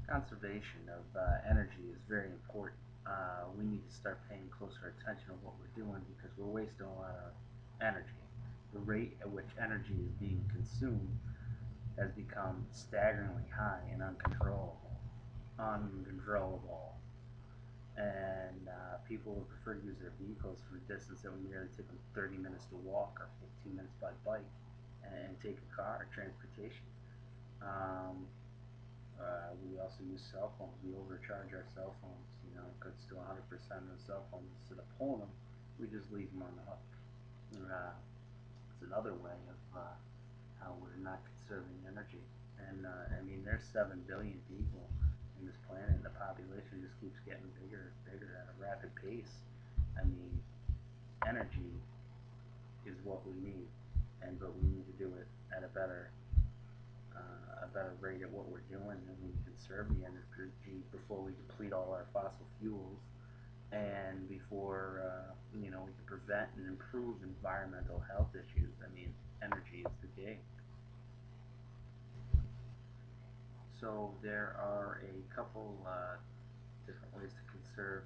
Conservation of energy is very important. We need to start paying closer attention to what we're doing because we're wasting a lot of energy. The rate at which energy is being consumed has become staggeringly high and uncontrollable. Uncontrollable. And people would prefer to use their vehicles for a distance that would merely take them 30 minutes to walk or 15 minutes by bike and take a car or transportation. Um, we also use cell phones. We overcharge our cell phones. You know, it goes to 100% of the cell phones. Instead of pulling them, we just leave them on the hook. It's another way of how we're not conserving energy. And I mean, there's 7 billion people in this planet, and the population just keeps getting bigger and bigger at a rapid pace. I mean, energy is what we need, but we need to do it at a better rate at what we're doing, and we conserve the energy before we deplete all our fossil fuels, and before we can prevent and improve environmental health issues. I mean, energy is the key. So there are a couple different ways to conserve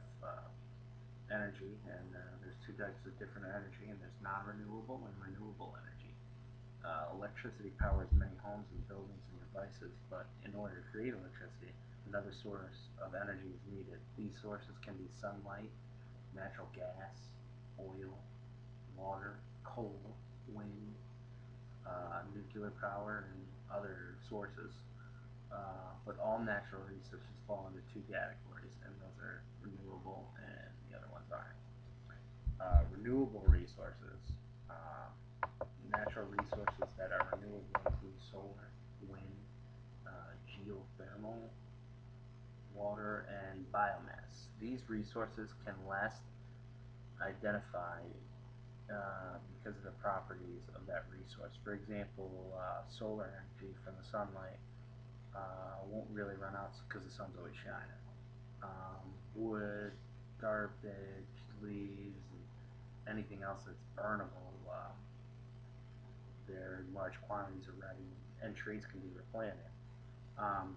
energy, and there's two types of different energy, and there's non-renewable and renewable energy. Electricity powers many homes and buildings and devices, but in order to create electricity, another source of energy is needed. These sources can be sunlight, natural gas, oil, water, coal, wind, nuclear power, and other sources. But all natural resources fall into two categories, and those are renewable and the other ones aren't. Renewable resources, natural resources that are renewable include solar, wind, geothermal, water, and biomass. These resources can last identified because of the properties of that resource. For example, solar energy from the sunlight won't really run out because the sun's always shining. Wood, garbage, leaves, and anything else that's burnable, they're in large quantities already, and trees can be replanted. Um,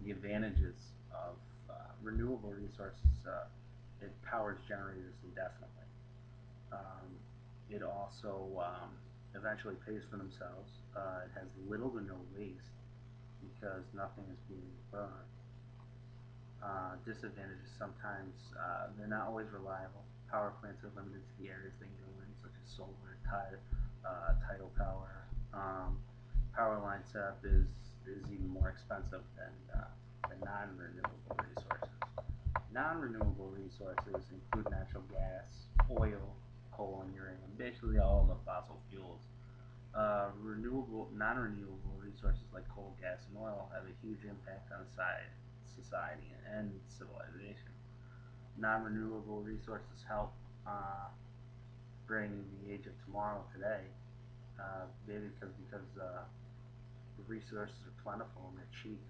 the advantages of renewable resources, it powers generators indefinitely. It also eventually pays for themselves. It has little to no waste because nothing is being burned. Disadvantages sometimes, they're not always reliable. Power plants are limited to the areas they go in, such as solar, tidal power. Power line setup is even more expensive than non-renewable resources. Non-renewable resources include natural gas, oil, coal, and uranium, basically all of the fossil fuels. Non-renewable resources like coal, gas, and oil have a huge impact on society and civilization. Non-renewable resources help bring the age of tomorrow today, because the resources are plentiful and they're cheap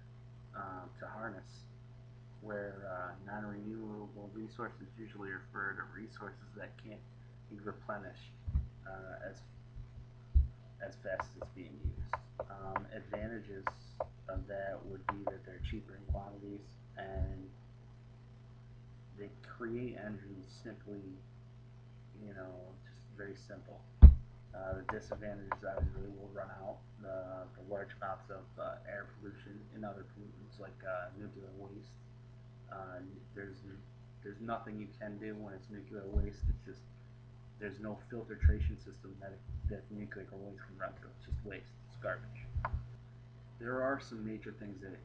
to harness. Where non-renewable resources usually refer to resources that can't be replenished as fast as it's being used. Advantages of that would be that they're cheaper in quantities and they create energy simply, just very simple. The disadvantages obviously will run out. The large amounts of air pollution and other pollutants like nuclear waste. There's nothing you can do when it's nuclear waste. It's just there's no filtration system that nuclear waste can run through. It's just waste. It's garbage. There are some major things that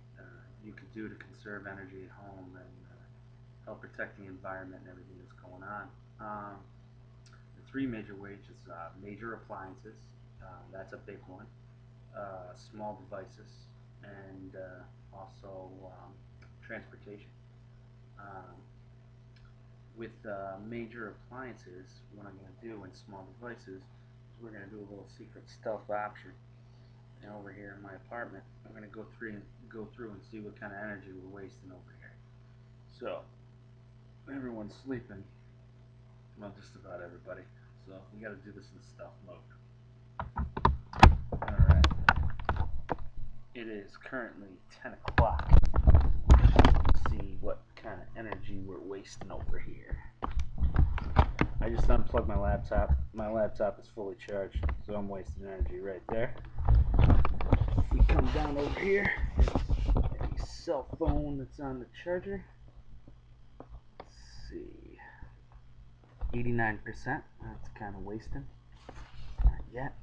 you could do to conserve energy at home and help protect the environment and everything that's going on. The three major ways is major appliances. That's a big one. Small devices and also transportation. Um, with major appliances, what I'm going to do in small devices is we're going to do a little secret stealth option. And over here in my apartment, I'm going to go through and see what kind of energy we're wasting over here. So everyone's sleeping. Well, just about everybody. So we got to do this in stealth mode. All right. It is currently 10 o'clock. see what kind of energy we're wasting over here. I just unplugged my laptop. My laptop is fully charged, so I'm wasting energy right there. If we come down over here, a cell phone that's on the charger. Let's see, 89%. That's kind of wasting. Not yet.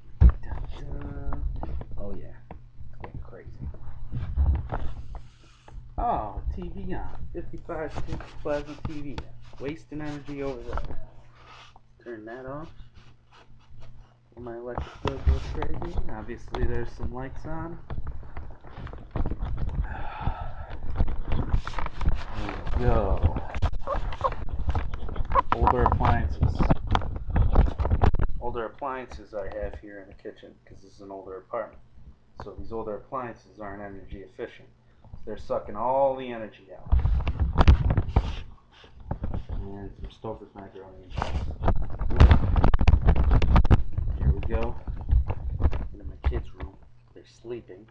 Oh yeah, it's getting crazy. Oh, TV on. 55-inch plasma TV. Wasting energy over there. Turn that off. My electric bill goes crazy. Obviously, there's some lights on. There we go. Older appliances I have here in the kitchen because this is an older apartment. So these older appliances aren't energy efficient. So they're sucking all the energy out. And some Stouffer's macaroni. Here we go. Into my kids' room. They're sleeping,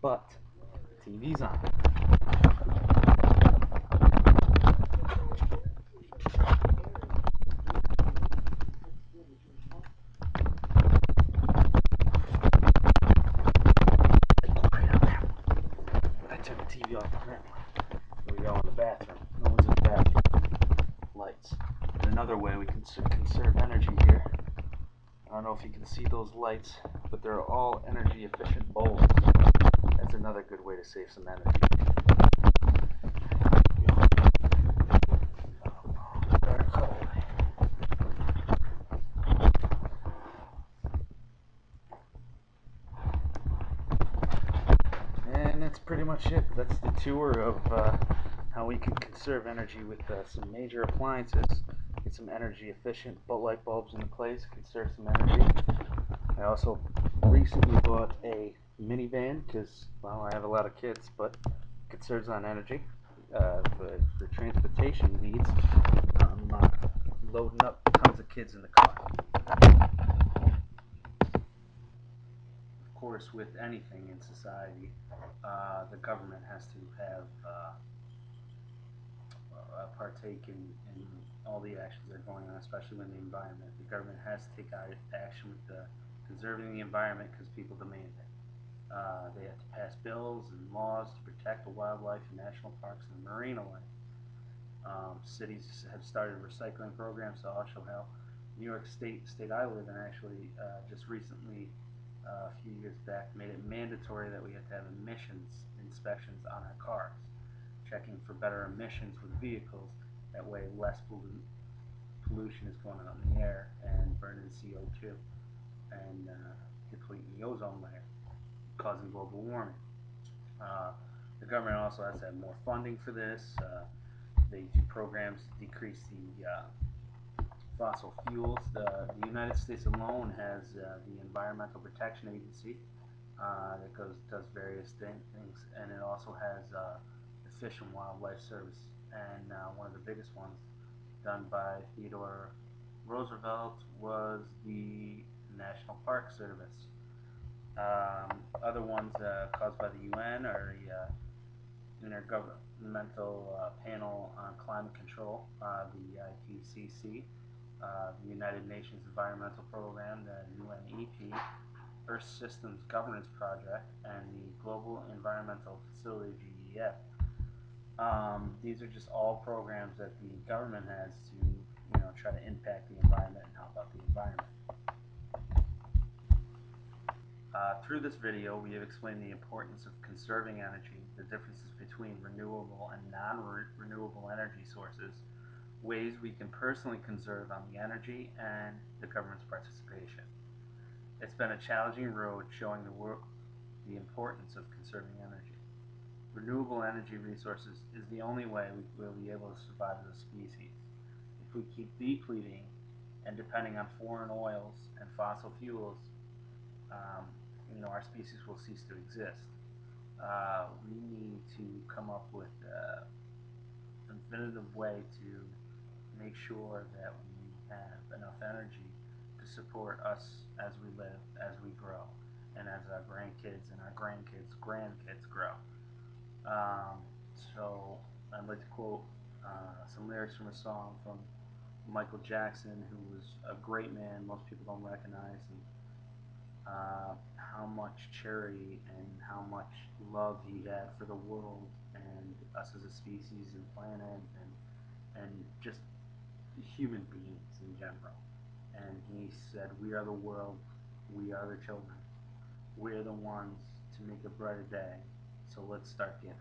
but the TV's on. TV off on that one. Here we go in the bathroom. No one's in the bathroom. Lights. And another way we can conserve energy here. I don't know if you can see those lights, but they're all energy efficient bulbs. That's another good way to save some energy. That's pretty much it. That's the tour of how we can conserve energy with some major appliances. Get some energy efficient light bulbs into place, conserve some energy. I also recently bought a minivan because, well, I have a lot of kids, but it conserves on energy for transportation needs. Loading up tons of kids in the car. Of course, with anything in society, the government has to have partake in all the actions that are going on, especially with the environment. The government has to take action with conserving the environment because people demand it. They have to pass bills and laws to protect the wildlife and national parks and marina life. Cities have started recycling programs to also help. New York State I live in actually just recently, a few years back, made it mandatory that we have to have emissions inspections on our cars, checking for better emissions with vehicles. That way less pollution is going out in the air and burning CO2 and depleting the ozone layer, causing global warming. The government also has to have more funding for this. They do programs to decrease the fossil fuels. The United States alone has the Environmental Protection Agency that does various things, and it also has the Fish and Wildlife Service, and one of the biggest ones done by Theodore Roosevelt was the National Park Service. Other ones caused by the UN are the Intergovernmental Panel on Climate Control, the IPCC, the United Nations Environmental Program, the UNEP, Earth Systems Governance Project, and the Global Environmental Facility, GEF. These are just all programs that the government has to, try to impact the environment and help out the environment. Through this video, we have explained the importance of conserving energy, the differences between renewable and non-renewable energy sources, ways we can personally conserve on the energy, and the government's participation. It's been a challenging road showing the world the importance of conserving energy. Renewable energy resources is the only way we will be able to survive as a species. If we keep depleting and depending on foreign oils and fossil fuels, our species will cease to exist. We need to come up with a definitive way to make sure that we have enough energy to support us as we live, as we grow, and as our grandkids and our grandkids' grandkids grow. So I'd like to quote some lyrics from a song from Michael Jackson, who was a great man most people don't recognize, and how much charity and how much love he had for the world and us as a species and planet and just human beings in general. And he said, "We are the world, we are the children, we are the ones to make a brighter day. So let's start giving."